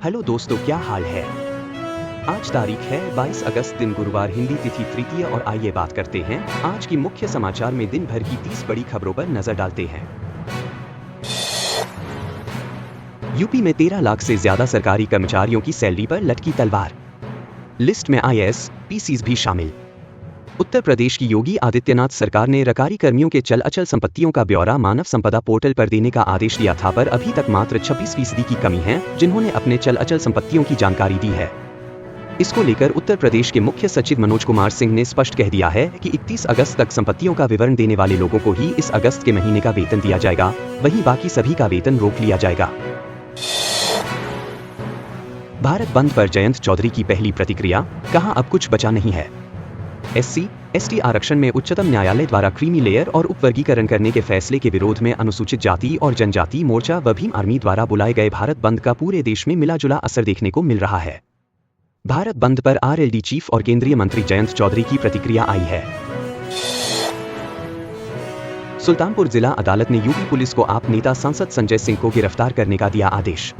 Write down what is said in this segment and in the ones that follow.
Hello दोस्तों, क्या हाल है। आज तारीख है 22 अगस्त, दिन गुरुवार, हिंदी तिथि तृतीय। और आइए बात करते हैं आज की मुख्य समाचार में दिन भर की 30 बड़ी खबरों पर नजर डालते हैं। यूपी में 13 लाख से ज्यादा सरकारी कर्मचारियों की सैलरी पर लटकी तलवार। लिस्ट में आईएएस, पीसीज भी शामिल। उत्तर प्रदेश की योगी आदित्यनाथ सरकार ने सरकारी कर्मियों के चल अचल संपत्तियों का ब्यौरा मानव संपदा पोर्टल पर देने का आदेश दिया था, पर अभी तक मात्र 26% की कमी है जिन्होंने अपने चल अचल संपत्तियों की जानकारी दी है। इसको लेकर उत्तर प्रदेश के मुख्य सचिव मनोज कुमार सिंह ने स्पष्ट कह दिया है कि 31 अगस्त तक संपत्तियों का विवरण देने वाले लोगों को ही इस अगस्त के महीने का वेतन दिया जाएगा, वहीं बाकी सभी का वेतन रोक लिया जाएगा। भारत बंद पर जयंत चौधरी की पहली प्रतिक्रिया, कहा अब कुछ बचा नहीं है। SC/ST आरक्षण में उच्चतम न्यायालय द्वारा क्रीमी लेयर और उपवर्गीकरण करने के फैसले के विरोध में अनुसूचित जाति और जनजाति मोर्चा व भीम आर्मी द्वारा बुलाए गए भारत बंद का पूरे देश में मिला जुला असर देखने को मिल रहा है। भारत बंद पर आरएलडी चीफ और केंद्रीय मंत्री जयंत चौधरी की प्रतिक्रिया आई है। सुल्तानपुर जिला अदालत ने यूपी पुलिस को आप नेता सांसद संजय सिंह को गिरफ्तार करने का दिया आदेश।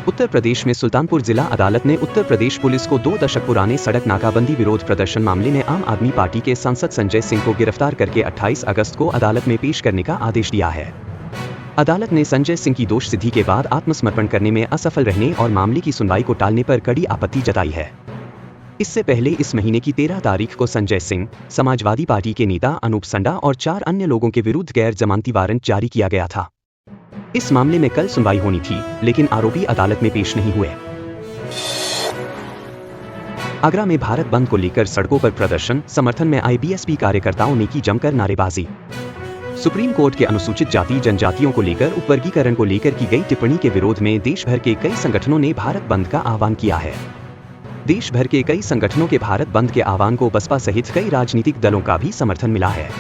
उत्तर प्रदेश में सुल्तानपुर जिला अदालत ने उत्तर प्रदेश पुलिस को 2 दशक पुराने सड़क नाकाबंदी विरोध प्रदर्शन मामले में आम आदमी पार्टी के सांसद संजय सिंह को गिरफ्तार करके 28 अगस्त को अदालत में पेश करने का आदेश दिया है। अदालत ने संजय सिंह की दोष सिद्धि के बाद आत्मसमर्पण करने में असफल रहने और मामले की सुनवाई को टालने पर कड़ी आपत्ति जताई है। इससे पहले इस महीने की 13 तारीख को संजय सिंह, समाजवादी पार्टी के नेता अनूप संडा और 4 अन्य लोगों के विरुद्ध गैर जमानती वारंट जारी किया गया था। इस मामले में कल सुनवाई होनी थी, लेकिन आरोपी अदालत में पेश नहीं हुए। आगरा में भारत बंद को लेकर सड़कों पर प्रदर्शन, समर्थन में आए बीएसपी कार्यकर्ताओं ने की जमकर नारेबाजी। सुप्रीम कोर्ट के अनुसूचित जाति जनजातियों को लेकर उपवर्गीकरण को लेकर की गई टिप्पणी के विरोध में देश भर के कई संगठनों ने भारत बंद का आह्वान किया है। देश भर के कई संगठनों के भारत बंद के आह्वान को बसपा सहित कई राजनीतिक दलों का भी समर्थन मिला है।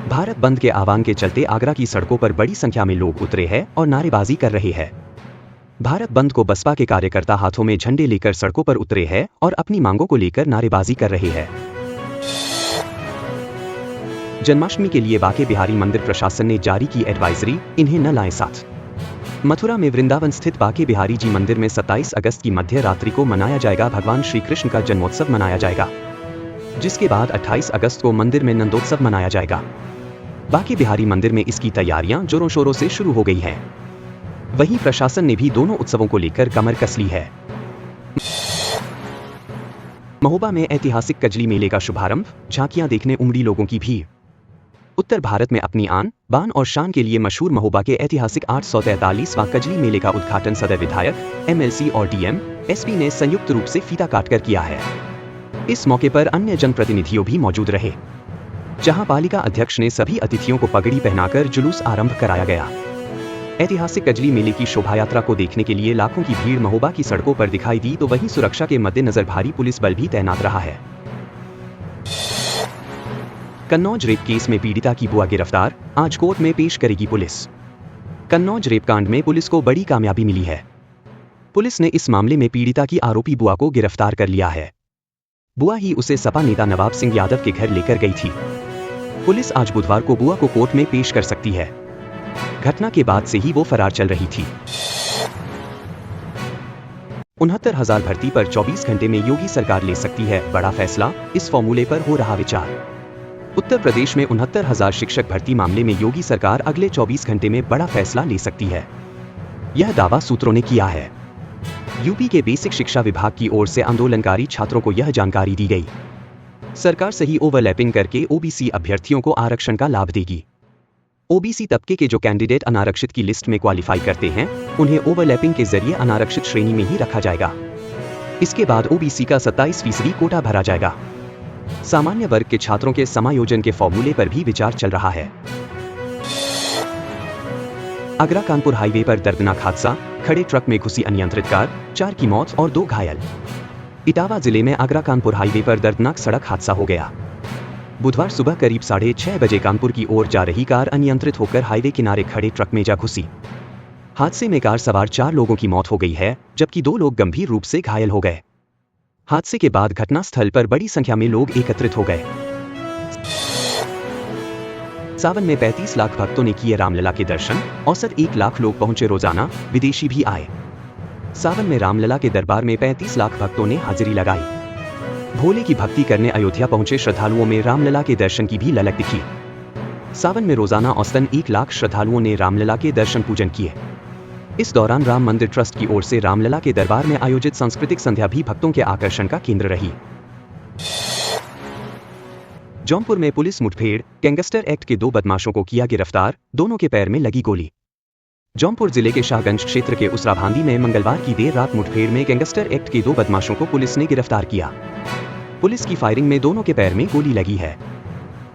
भारत बंद के आह्वान के चलते आगरा की सड़कों पर बड़ी संख्या में लोग उतरे हैं और नारेबाजी कर रहे हैं। भारत बंद को बसपा के कार्यकर्ता हाथों में झंडे लेकर सड़कों पर उतरे हैं और अपनी मांगों को लेकर नारेबाजी कर रहे हैं। जन्माष्टमी के लिए बांके बिहारी मंदिर प्रशासन ने जारी की एडवाइजरी, इन्हें न लाएं साथ। मथुरा में वृंदावन स्थित बांके बिहारी जी मंदिर में 27 अगस्त की मध्य रात्रि को मनाया जाएगा भगवान श्री कृष्ण का जन्मोत्सव मनाया जाएगा, जिसके बाद 28 अगस्त को मंदिर में नंदोत्सव मनाया जाएगा। बांके बिहारी मंदिर में इसकी तैयारियां जोरों शोरों से शुरू हो गई हैं। वहीं प्रशासन ने भी दोनों उत्सवों को लेकर कमर कस ली है। महोबा में ऐतिहासिक कजली मेले का शुभारंभ, झांकियां देखने उमड़ी लोगों की भीड़। उत्तर भारत में अपनी आन, बान और शान के लिए मशहूर महोबा के ऐतिहासिक 843वां कजली मेले का उद्घाटन सदर विधायक, MLC और DM, SP ने संयुक्त रूप से फीता काटकर किया है। इस मौके पर अन्य जनप्रतिनिधियों भी मौजूद रहे, जहां पालिका अध्यक्ष ने सभी अतिथियों को पगड़ी पहनाकर जुलूस आरंभ कराया गया। ऐतिहासिक कजली मेले की शोभायात्रा को देखने के लिए लाखों की भीड़ महोबा की सड़कों पर दिखाई दी, तो वहीं सुरक्षा के मद्देनजर भारी पुलिस बल भी तैनात रहा है। कन्नौज रेप केस में पीड़िता की बुआ गिरफ्तार, आज कोर्ट में पेश करेगी पुलिस। कन्नौज रेप कांड में पुलिस को बड़ी कामयाबी मिली है। पुलिस ने इस मामले में पीड़िता की आरोपी बुआ को गिरफ्तार कर लिया है। बुआ ही उसे सपा नेता नवाब सिंह यादव के घर लेकर गई थी। पुलिस आज बुधवार को बुआ को कोर्ट में पेश कर सकती है। घटना के बाद से ही वो फरार चल रही थी। 69,000 भर्ती पर 24 घंटे में योगी सरकार ले सकती है बड़ा फैसला, इस फॉर्मूले पर हो रहा विचार। उत्तर प्रदेश में 69,000 शिक्षक भर्ती मामले में योगी सरकार अगले 24 घंटे में बड़ा फैसला ले सकती है। यह दावा सूत्रों ने किया है। यूपी के बेसिक शिक्षा विभाग की ओर से आंदोलनकारी छात्रों को यह जानकारी दी गई। सरकार सही ओवरलैपिंग करके ओबीसी अभ्यर्थियों को आरक्षण का लाभ देगी। ओबीसी तबके के जो कैंडिडेट अनारक्षित की लिस्ट में क्वालिफाई करते हैं, उन्हें ओवरलैपिंग के जरिए अनारक्षित श्रेणी में ही रखा जाएगा। इसके बाद ओबीसी का 27% कोटा भरा जाएगा। सामान्य वर्ग के छात्रों के समायोजन के फॉर्मूले पर भी विचार चल रहा है। आगरा कानपुर हाईवे पर दर्दनाक हादसा, खड़े ट्रक में घुसी अनियंत्रित कार, 4 की मौत और 2 घायल। इटावा जिले में आगरा कानपुर हाईवे पर दर्दनाक सड़क हादसा हो गया। बुधवार सुबह करीब 6:30 बजे कानपुर की ओर जा रही कार अनियंत्रित होकर हाईवे किनारे खड़े ट्रक में जा घुसी। हादसे में कार सवार 4 लोगों की मौत हो गई है, जबकि 2 लोग गंभीर रूप से घायल हो गए। हादसे के बाद घटनास्थल पर बड़ी संख्या में लोग एकत्रित हो गए। सावन में 35 लाख भक्तों ने किए रामलला के दर्शन, औसत 1 लाख लोग पहुंचे रोजाना, विदेशी भी आए। सावन में रामलला के दरबार में 35 लाख भक्तों ने हाजिरी लगाई। भोले की भक्ति करने अयोध्या पहुंचे श्रद्धालुओं में रामलला के दर्शन की भी ललक दिखी। सावन में रोजाना औसतन 1 लाख श्रद्धालुओं ने रामलला के दर्शन पूजन किए। इस दौरान राम मंदिर ट्रस्ट की ओर से रामलला के दरबार में आयोजित सांस्कृतिक संध्या भी भक्तों के आकर्षण का केंद्र रही। जौनपुर में पुलिस मुठभेड़, गैंगस्टर एक्ट के 2 बदमाशों को किया गिरफ्तार, दोनों के पैर में लगी गोली। जौनपुर जिले के शाहगंज क्षेत्र के उसराभांदी में मंगलवार की देर रात मुठभेड़ में गैंगस्टर एक्ट के 2 बदमाशों को पुलिस ने गिरफ्तार किया। पुलिस की फायरिंग में दोनों के पैर में गोली लगी है।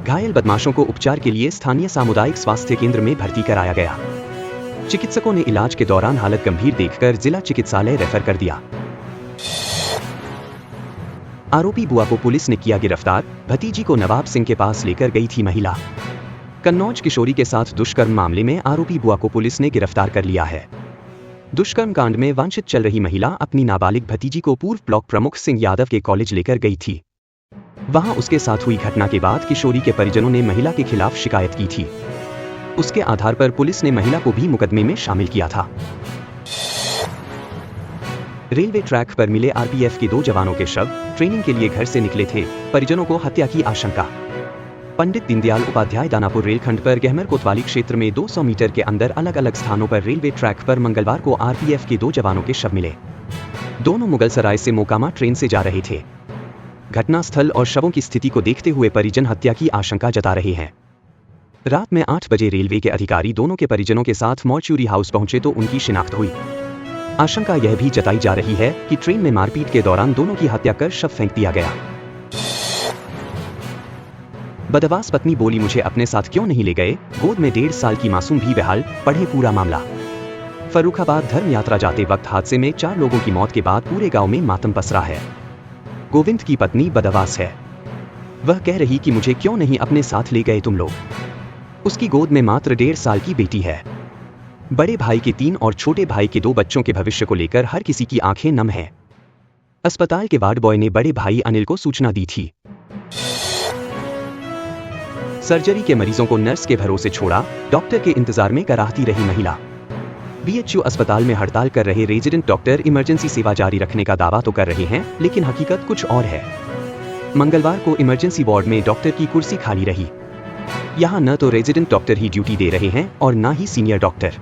घायल बदमाशों को उपचार के लिए स्थानीय सामुदायिक स्वास्थ्य केंद्र में भर्ती कराया गया। चिकित्सकों ने इलाज के दौरान हालत गंभीर देखकर जिला चिकित्सालय रेफर कर दिया। आरोपी बुआ को पुलिस ने किया गिरफ्तार, भतीजी को नवाब सिंह के पास लेकर गई थी महिला। कन्नौज किशोरी के साथ दुष्कर्म मामले में आरोपी बुआ को पुलिस ने गिरफ्तार कर लिया है। दुष्कर्म कांड में वांछित चल रही महिला अपनी नाबालिग भतीजी को पूर्व ब्लॉक प्रमुख सिंह यादव के कॉलेज लेकर गई थी। वहां उसके साथ हुई घटना के बाद किशोरी के परिजनों ने महिला के खिलाफ शिकायत की थी। उसके आधार पर पुलिस ने महिला को भी मुकदमे में शामिल किया था। रेलवे ट्रैक पर मिले आरपीएफ के 2 जवानों के शव, ट्रेनिंग के लिए घर से निकले थे, परिजनों को हत्या की आशंका। पंडित दीनदयाल उपाध्याय दानापुर रेलखंड पर गहमर कोतवाली क्षेत्र में 200 मीटर के अंदर अलग अलग स्थानों पर रेलवे ट्रैक पर मंगलवार को आरपीएफ के 2 जवानों के शव मिले। दोनों मुगलसराय से मोकामा ट्रेन से जा रहे थे। घटनास्थल और शवों की स्थिति को देखते हुए परिजन हत्या की आशंका जता रहे हैं। रात में 8 बजे रेलवे के अधिकारी दोनों के परिजनों के साथ मॉर्च्यूरी हाउस पहुंचे तो उनकी शिनाख्त हुई। आशंका यह भी जताई जा रही है कि ट्रेन में मारपीट के दौरान दोनों की हत्या कर शव फेंक दिया गया। बदमाश पत्नी बोली, मुझे अपने साथ क्यों नहीं ले गए, गोद में 1.5 साल की मासूम भी बेहाल, पढ़े पूरा मामला। फर्रुखाबाद धर्म यात्रा जाते वक्त हादसे में 4 लोगों की मौत के बाद पूरे गांव में मातम पसरा है। गोविंद की पत्नी बदमाश है। वह कह रही कि मुझे क्यों नहीं अपने साथ ले गए तुम लोग। उसकी गोद में मात्र 1.5 साल की बेटी है। बड़े भाई के 3 और छोटे भाई के 2 बच्चों के भविष्य को लेकर हर किसी की आंखें नम हैं। अस्पताल के वार्ड बॉय ने बड़े भाई अनिल को सूचना दी थी। सर्जरी के मरीजों को नर्स के भरोसे छोड़ा, डॉक्टर के इंतजार में कराहती रही महिला। बीएचयू अस्पताल में हड़ताल कर रहे रेजिडेंट डॉक्टर इमरजेंसी सेवा जारी रखने का दावा तो कर रहे हैं, लेकिन हकीकत कुछ और है। मंगलवार को इमरजेंसी वार्ड में डॉक्टर की कुर्सी खाली रही। यहां न तो रेजिडेंट डॉक्टर ही ड्यूटी दे रहे हैं और न ही सीनियर डॉक्टर।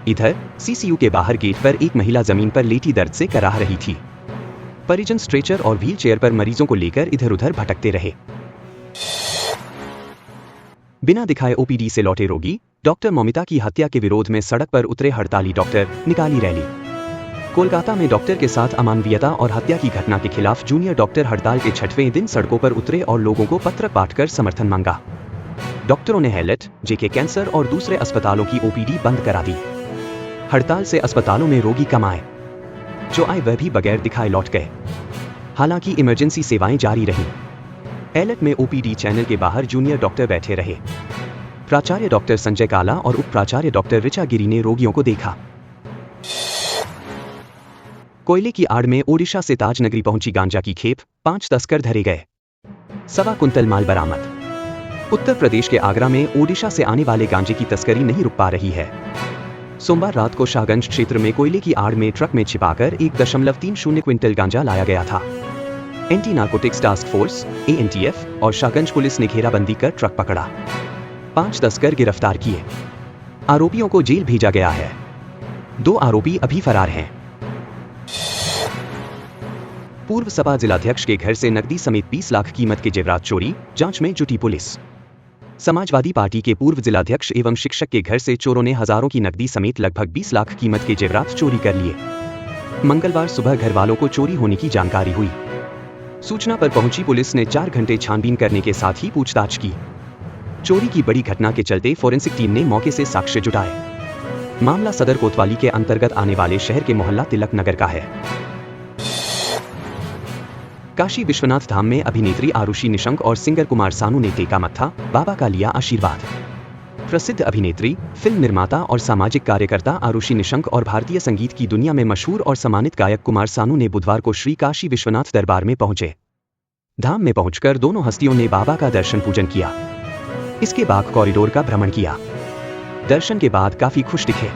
इधर सीसीयू के बाहर गेट पर एक महिला जमीन पर लेटी दर्द से कराह रही थी। परिजन स्ट्रेचर और व्हील चेयर पर मरीजों को लेकर इधर उधर भटकते रहे। बिना दिखाए ओपीडी से लौटे रोगी, डॉक्टर ममिता की हत्या के विरोध में सड़क पर उतरे हड़ताली डॉक्टर, निकाली रैली। कोलकाता में डॉक्टर के साथ अमानवीयता और हत्या की घटना के खिलाफ जूनियर डॉक्टर हड़ताल के 6वें दिन सड़कों पर उतरे और लोगों को पत्र बांटकर समर्थन मांगा। डॉक्टरों ने हैलेट, जेके कैंसर और दूसरे अस्पतालों की ओपीडी बंद करा दी। हड़ताल से अस्पतालों में रोगी कम आए, जो आए वह भी बगैर दिखाए लौट गए। हालांकि इमरजेंसी सेवाएं जारी रहीं। एलेट में ओपीडी चैनल के बाहर जूनियर डॉक्टर बैठे रहे। प्राचार्य डॉक्टर संजय काला और उप प्राचार्य डॉक्टर ऋचा गिरी ने रोगियों को देखा। कोयले की आड़ में ओडिशा से ताजनगरी पहुंची गांजा की खेप, 5 तस्कर धरे गए। 1.25 कुंतल माल बरामद। उत्तर प्रदेश के आगरा में ओडिशा से आने वाले गांजे की तस्करी नहीं रुक पा रही है। सोमवार रात को शाहगंज क्षेत्र में कोयले की आड़ में ट्रक में छिपाकर 1.30 क्विंटल गांजा लाया गया था। Anti narcotics task force ANTF और शाहगंज पुलिस ने घेराबंदी कर ट्रक पकड़ा। 5 तस्कर गिरफ्तार किए। आरोपियों को जेल भेजा गया है। 2 आरोपी अभी फरार हैं। पूर्व सपा जिलाध्यक्ष के घर से नकदी समेत 20 लाख कीमत के जेवरात चोरी, जांच में जुटी पुलिस। समाजवादी पार्टी के पूर्व जिलाध्यक्ष एवं शिक्षक के घर से चोरों ने हजारों की नकदी समेत लगभग 20 लाख कीमत के जेवरात चोरी कर लिए। मंगलवार सुबह घर वालों को चोरी होने की जानकारी हुई। सूचना पर पहुंची पुलिस ने 4 घंटे छानबीन करने के साथ ही पूछताछ की। चोरी की बड़ी घटना के चलते फोरेंसिक टीम ने मौके से साक्ष्य जुटाए। मामला सदर कोतवाली के अंतर्गत आने वाले शहर के मोहल्ला तिलक नगर का है। काशी विश्वनाथ धाम में अभिनेत्री आरुषि निशंक और सिंगर कुमार सानू ने टेका मत्था, बाबा का लिया आशीर्वाद। प्रसिद्ध अभिनेत्री, फिल्म निर्माता और सामाजिक कार्यकर्ता आरुषि निशंक और भारतीय संगीत की दुनिया में मशहूर और सम्मानित गायक कुमार सानू ने बुधवार को श्री काशी विश्वनाथ दरबार में पहुंचे। धाम में पहुंचकर दोनों हस्तियों ने बाबा का दर्शन पूजन किया। इसके बाद कॉरिडोर का भ्रमण किया। दर्शन के बाद काफी खुश दिखे।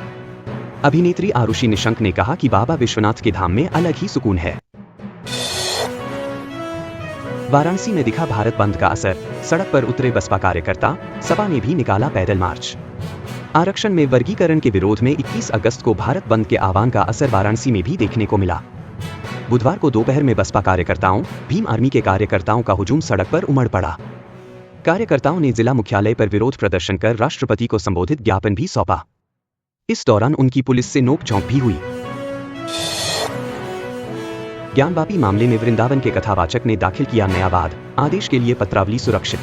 अभिनेत्री आरुषि निशंक ने कहा कि बाबा विश्वनाथ के धाम में अलग ही सुकून है। वाराणसी में दिखा भारत बंद का असर, सड़क पर उतरे बसपा कार्यकर्ता, सपा ने भी निकाला पैदल मार्च। आरक्षण में वर्गीकरण के विरोध में 21 अगस्त को भारत बंद के आह्वान का असर वाराणसी में भी देखने को मिला। बुधवार को दोपहर में बसपा कार्यकर्ताओं, भीम आर्मी के कार्यकर्ताओं का हुजूम सड़क पर उमड़ पड़ा। कार्यकर्ताओं ने जिला मुख्यालय पर विरोध प्रदर्शन कर राष्ट्रपति को संबोधित ज्ञापन भी सौंपा। इस दौरान उनकी पुलिस से नोक-झोंक भी हुई। ज्ञानवापी मामले में वृंदावन के कथावाचक ने दाखिल किया नया वाद, आदेश के लिए पत्रावली सुरक्षित।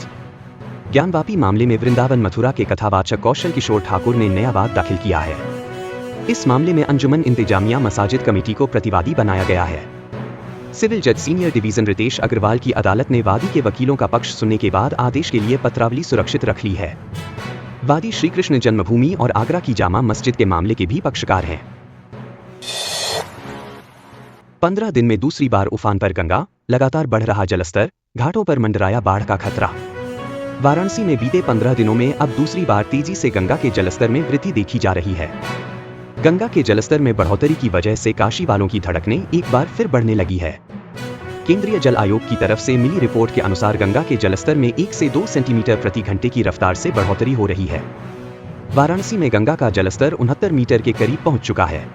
ज्ञानवापी मामले में वृंदावन मथुरा के कथावाचक कौशल किशोर ठाकुर ने नया वाद दाखिल किया है। इस मामले में अंजुमन इंतजामिया मसाजिद कमेटी को प्रतिवादी बनाया गया है। सिविल जज सीनियर डिवीजन रितेश अग्रवाल की अदालत ने वादी के वकीलों का पक्ष सुनने के बाद आदेश के लिए पत्रावली सुरक्षित रख ली है। वादी श्री कृष्ण जन्मभूमि और आगरा की जामा मस्जिद के मामले के भी पक्षकार हैं। 15 दिन में दूसरी बार उफान पर गंगा, लगातार बढ़ रहा जलस्तर, घाटों पर मंडराया बाढ़ का खतरा। वाराणसी में बीते 15 दिनों में अब दूसरी बार तेजी से गंगा के जलस्तर में वृद्धि देखी जा रही है। गंगा के जलस्तर में बढ़ोतरी की वजह से काशी वालों की धड़कनें एक बार फिर बढ़ने लगी है। केंद्रीय जल आयोग की तरफ से मिली रिपोर्ट के अनुसार गंगा के जलस्तर में 1 से 2 सेंटीमीटर प्रति घंटे की रफ्तार से बढ़ोतरी हो रही है। वाराणसी में गंगा का जलस्तर 69 मीटर के करीब पहुंच चुका है,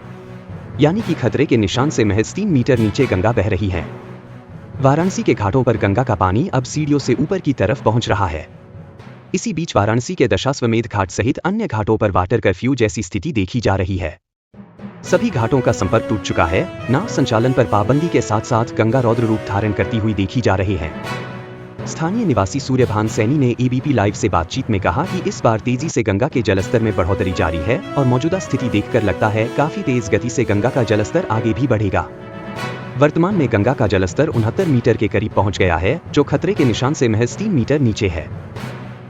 यानी कि खतरे के निशान से महज 3 मीटर नीचे गंगा बह रही है। वाराणसी के घाटों पर गंगा का पानी अब सीढ़ियों से ऊपर की तरफ पहुंच रहा है। इसी बीच वाराणसी के दशाश्वमेध घाट सहित अन्य घाटों पर वाटर कर्फ्यू जैसी स्थिति देखी जा रही है। सभी घाटों का संपर्क टूट चुका है। नाव संचालन पर पाबंदी के साथ साथ गंगा रौद्र रूप धारण करती हुई देखी जा रही है। स्थानीय निवासी सूर्यभान सैनी ने एबीपी लाइव से बातचीत में कहा कि इस बार तेजी से गंगा के जलस्तर में बढ़ोतरी जारी है और मौजूदा स्थिति देखकर लगता है काफी तेज गति से गंगा का जलस्तर आगे भी बढ़ेगा। वर्तमान में गंगा का जलस्तर 69 मीटर के करीब पहुंच गया है, जो खतरे के निशान से महज 3 मीटर नीचे है।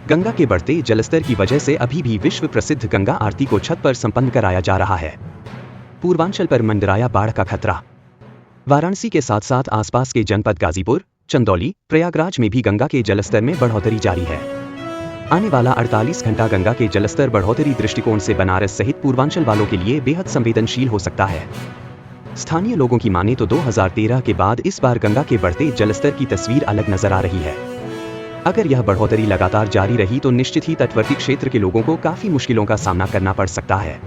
गंगा के बढ़ते जलस्तर की वजह से अभी भी विश्व प्रसिद्ध गंगा आरती को छत पर संपन्न कराया जा रहा है। पूर्वांचल पर मंडराया बाढ़ का खतरा। वाराणसी के साथ साथ आसपास के जनपद गाजीपुर, चंदौली, प्रयागराज में भी गंगा के जलस्तर में बढ़ोतरी जारी है। आने वाला 48 घंटा गंगा के जलस्तर बढ़ोतरी दृष्टिकोण से बनारस सहित पूर्वांचल वालों के लिए बेहद संवेदनशील हो सकता है। स्थानीय लोगों की माने तो 2013 के बाद इस बार गंगा के बढ़ते जलस्तर की तस्वीर अलग नजर आ रही है। अगर यह बढ़ोतरी लगातार जारी रही तो निश्चित ही तटवर्ती क्षेत्र के लोगों को काफी मुश्किलों का सामना करना पड़ सकता है।